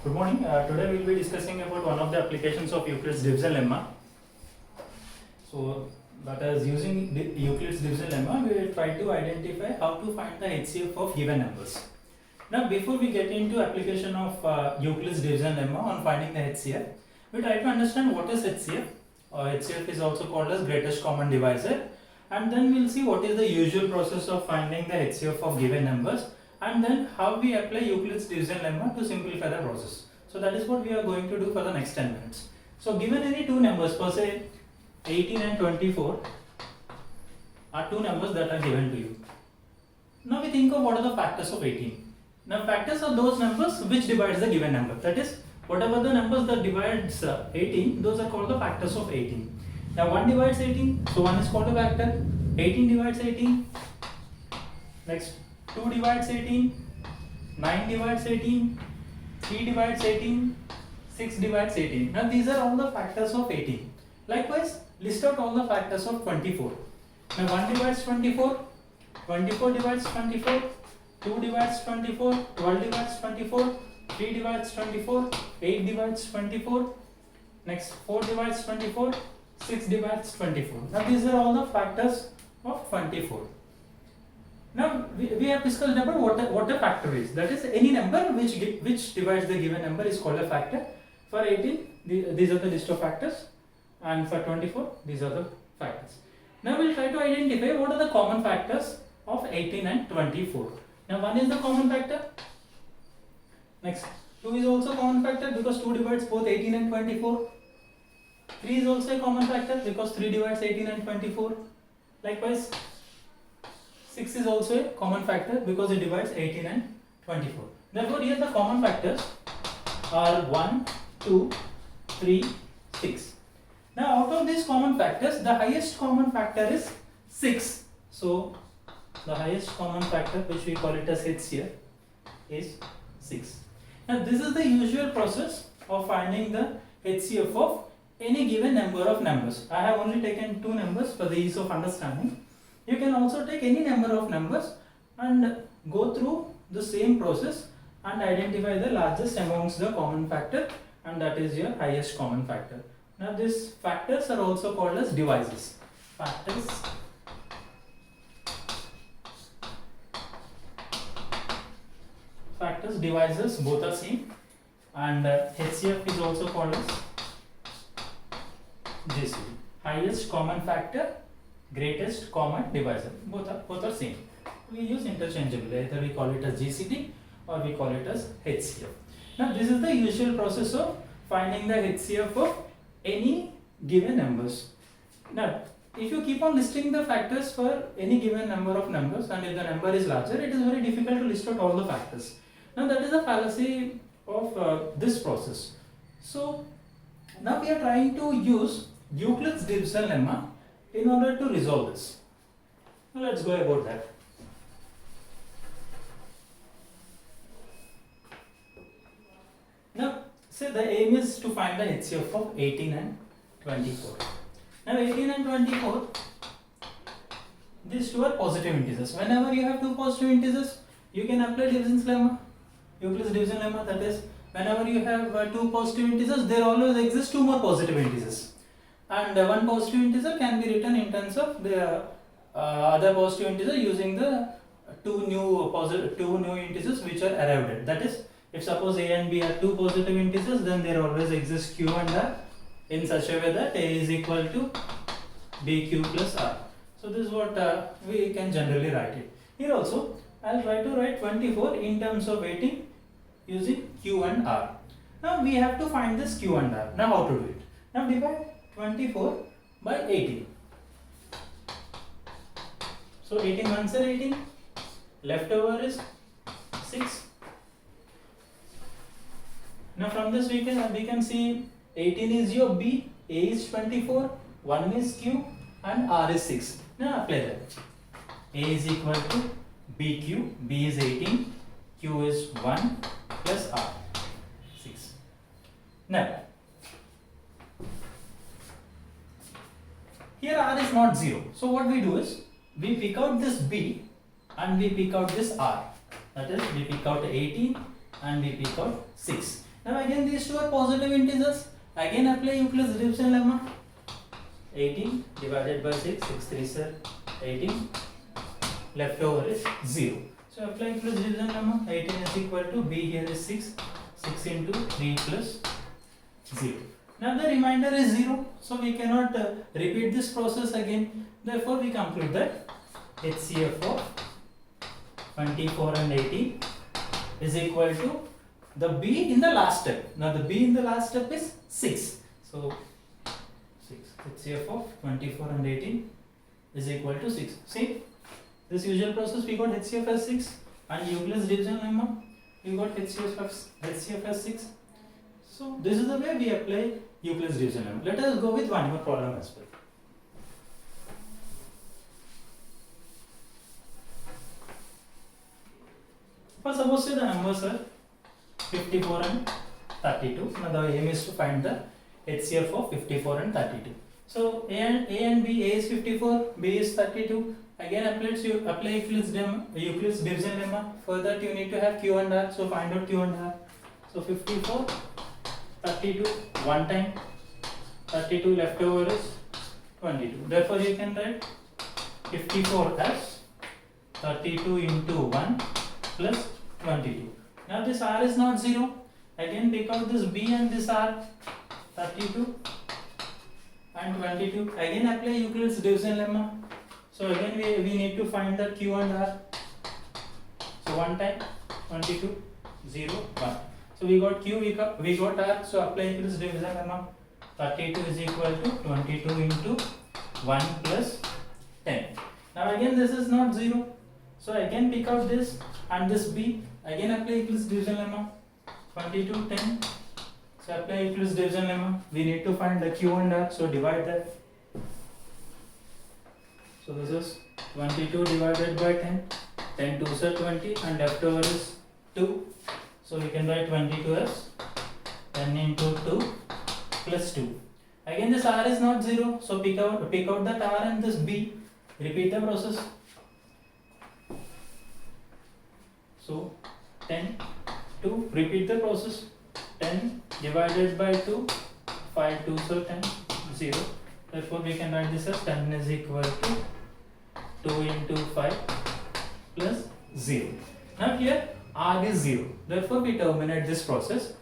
Good morning. Today we will be discussing about one of the applications of Euclid's division lemma. So that is using the Euclid's division lemma, we will try to identify how to find the HCF of given numbers. Now before we get into application of Euclid's division lemma on finding the HCF, we try to understand what is HCF. HCF is also called as greatest common divisor, and then we will see what is the usual process of finding the HCF of given numbers, and then how we apply Euclid's division lemma to simplify the process. So that is what we are going to do for the next 10 minutes. So given any two numbers, per se 18 and 24 are two numbers that are given to you. Now we think of what are the factors of 18. Now factors are those numbers which divides the given number. That is, whatever the numbers that divides 18, those are called the factors of 18. Now 1 divides 18, so 1 is called a factor. 18 divides 18. Next, 2 divides 18, 9 divides 18, 3 divides 18, 6 divides 18. Now these are all the factors of 18. Likewise, list out all the factors of 24. Now 1 divides 24, 24 divides 24, 2 divides 24, 12 divides 24, 3 divides 24, 8 divides 24, next 4 divides 24, 6 divides 24. Now these are all the factors of 24. Now we have discussed about what a factor is. That is, any number which divides the given number is called a factor. For 18, these are the list of factors, and for 24, these are the factors. Now we will try to identify what are the common factors of 18 and 24. Now 1 is the common factor. Next, 2 is also a common factor because 2 divides both 18 and 24. 3 is also a common factor because 3 divides 18 and 24. Likewise, 6 is also a common factor because it divides 18 and 24. Therefore, here the common factors are 1, 2, 3, 6. Now, out of these common factors, the highest common factor is 6. So, the highest common factor, which we call it as HCF, is 6. Now, this is the usual process of finding the HCF of any given number of numbers. I have only taken two numbers for the ease of understanding. You can also take any number of numbers and go through the same process and identify the largest amongst the common factor, and that is your highest common factor. Now these factors are also called as divisors. Factors, divisors, both are same, and HCF is also called as GCD. Highest common factor, greatest common divisor. Both are same. We use interchangeably. Either we call it as GCD or we call it as HCF. Now this is the usual process of finding the HCF of any given numbers. Now if you keep on listing the factors for any given number of numbers, and if the number is larger, it is very difficult to list out all the factors. Now that is a fallacy of this process. So now we are trying to use Euclid's division lemma in order to resolve this. Now let's go about that. Now say the aim is to find the HCF of 18 and 24. Now 18 and 24, these two are positive integers. Whenever you have two positive integers, you can apply division lemma, Euclid's division lemma. That is, whenever you have two positive integers, there always exist two more positive integers. And one positive integer can be written in terms of the other positive integer using the two new integers which are arrived at. That is, if suppose a and b are two positive integers, then there always exists q and r in such a way that a is equal to bq plus r. So this is what we can generally write it. Here also, I will try to write 24 in terms of 18 using q and r. Now we have to find this q and r. Now how to do it? Now divide 24 by 18. So 18 ones are 18, leftover is 6. Now from this we can see 18 is your b, a is 24, 1 is q, and r is 6. Now apply that. A is equal to bq, b is 18, q is 1 plus r, 6. Now here r is not 0. So what we do is, we pick out this b and we pick out this r. That is, we pick out 18 and we pick out 6. Now again these two are positive integers. Again apply Euclid's division lemma. 18 divided by 6, 6 3 are 18. Left over is 0. So apply Euclid's division lemma. 18 is equal to b here is 6. 6 into 3 plus 0. Now the remainder is 0. So we cannot repeat this process again. Therefore we conclude that HCF of 24 and 18 is equal to the b in the last step. Now the b in the last step is 6. So 6. HCF of 24 and 18 is equal to 6. See, this usual process we got HCF as 6 and Euclid's division lemma we got HCF as 6. So this is the way we apply Euclid's division lemma. Let us go with one more problem as well. First, suppose say the numbers are 54 and 32. Now the aim is to find the HCF of 54 and 32. So A and B, A is 54, B is 32. Again apply Euclid's division lemma. For that you need to have Q and R. So find out Q and R. So 54, 32, one time, 32 left over is 22. Therefore you can write 54 as 32 into 1 plus 22. Now this R is not 0. Again pick out this B and this R, 32 and 22. Again apply Euclid's division lemma. So again we need to find the Q and R. So one time, 22, 0, 1. So we got Q, we got R. So apply Euclid's division lemma. 32 is equal to 22 into 1 plus 10. Now again this is not 0. So again pick out this and this B. Again apply Euclid's division lemma. 22, 10. So apply Euclid's division lemma. We need to find the Q and R. So divide that. So this is 22 divided by 10. 10 2s are 20 and left over is 2. So we can write 22 as 10 into 2 plus 2. Again this R is not 0. So pick out that R and this B. Repeat the process. So 10, 2, repeat the process. 10 divided by 2, 5 2s are 10, 0. Therefore we can write this as 10 is equal to 2 into 5 plus 0. Now here R is 0. Therefore we terminate this process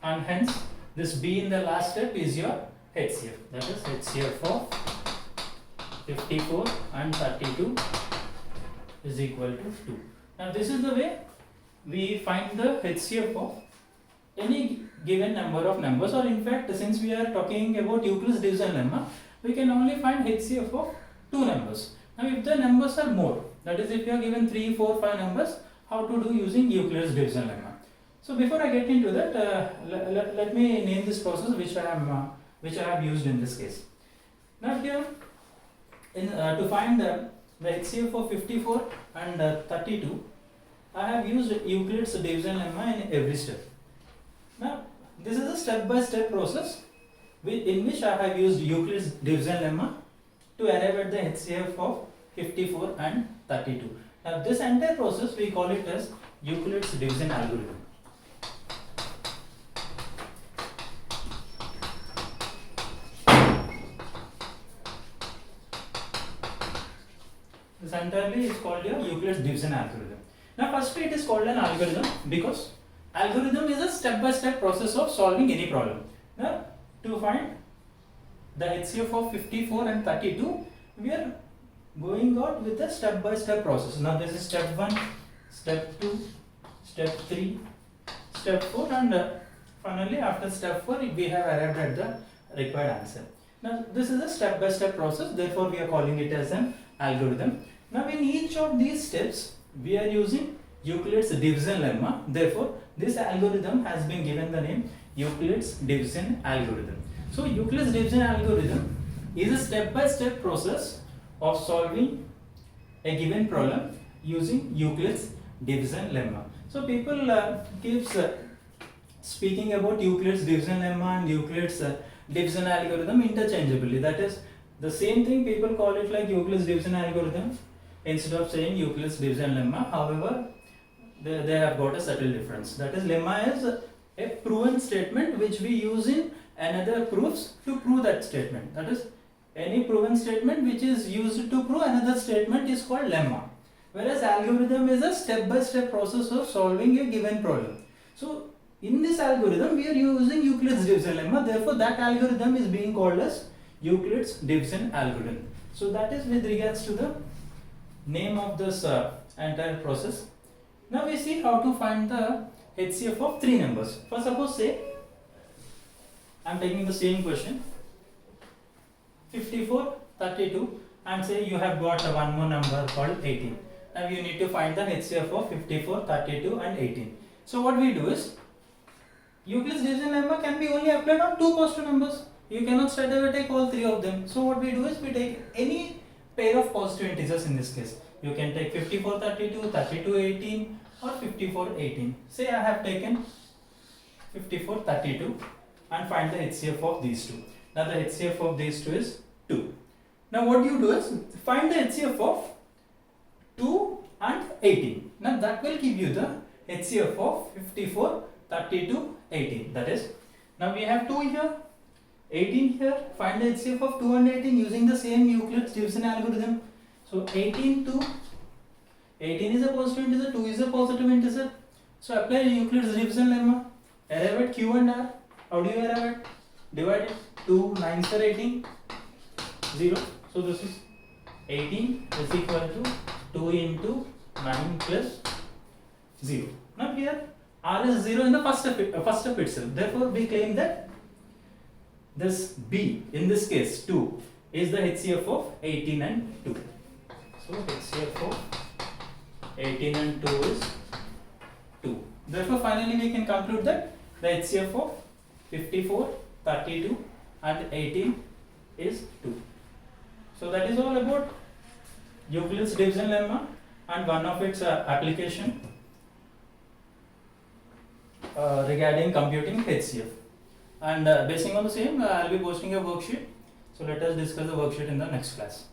and hence this B in the last step is your HCF. That is HCF of 54 and 32 is equal to 2. Now this is the way we find the HCF of any given number of numbers, or in fact since we are talking about Euclid's division lemma, we can only find HCF of two numbers. Now if the numbers are more, that is if you are given 3, 4, 5 numbers, how to do using Euclid's division lemma. So before I get into that, let me name this process which I have used in this case. Now here to find the HCF of 54 and 32, I have used Euclid's division lemma in every step. Now this is a step-by-step process in which I have used Euclid's division lemma to arrive at the HCF of 54 and 32. Now this entire process we call it as Euclid's division algorithm. This entirely is called your Euclid's division algorithm. Now firstly it is called an algorithm because algorithm is a step-by-step process of solving any problem. Now to find the HCF of 54 and 32, we are going out with a step-by-step process. Now this is step 1, step 2, step 3, step 4 and finally after step 4 we have arrived at the required answer. Now this is a step-by-step process, therefore we are calling it as an algorithm. Now in each of these steps we are using Euclid's division lemma, therefore this algorithm has been given the name Euclid's division algorithm. So Euclid's division algorithm is a step-by-step process of solving a given problem using Euclid's division lemma. So people keeps speaking about Euclid's division lemma and Euclid's division algorithm interchangeably. That is the same thing, people call it like Euclid's division algorithm instead of saying Euclid's division lemma. However, they have got a subtle difference. That is, lemma is a proven statement which we use in another proofs to prove that statement. That is, any proven statement which is used to prove another statement is called lemma. Whereas algorithm is a step-by-step process of solving a given problem. So in this algorithm we are using Euclid's division lemma, therefore that algorithm is being called as Euclid's division algorithm. So that is with regards to the name of this entire process. Now we see how to find the HCF of three numbers. For suppose say I am taking the same question 54, 32 and say you have got one more number called 18. Now you need to find the HCF of 54, 32 and 18. So what we do is Euclid's division lemma can be only applied on two positive numbers. You cannot straight away take all three of them. So what we do is we take any pair of positive integers in this case. You can take 54, 32, 32, 18 or 54, 18. Say I have taken 54, 32 and find the HCF of these two. Now the HCF of these two is 2. Now what you do is find the HCF of 2 and 18. Now that will give you the HCF of 54, 32, 18. That is, now we have 2 here, 18 here. Find the HCF of 2 and 18 using the same Euclid's division algorithm. So 18 to 18 is a positive integer, 2 is a positive integer. So apply Euclid's division lemma. Arrive at Q and R. How do you arrive at? Divide it. 2 9s are 18. 0. So this is 18 is equal to 2 into 9 plus 0. Now here R is 0 in the first step itself. Therefore we claim that this B in this case 2 is the HCF of 18 and 2. So HCF of 18 and 2 is 2. Therefore finally we can conclude that the HCF of 54, 32 and 18 is 2. So that is all about Euclid's division lemma and one of its application regarding computing HCF. And basing on the same, I will be posting a worksheet. So let us discuss the worksheet in the next class.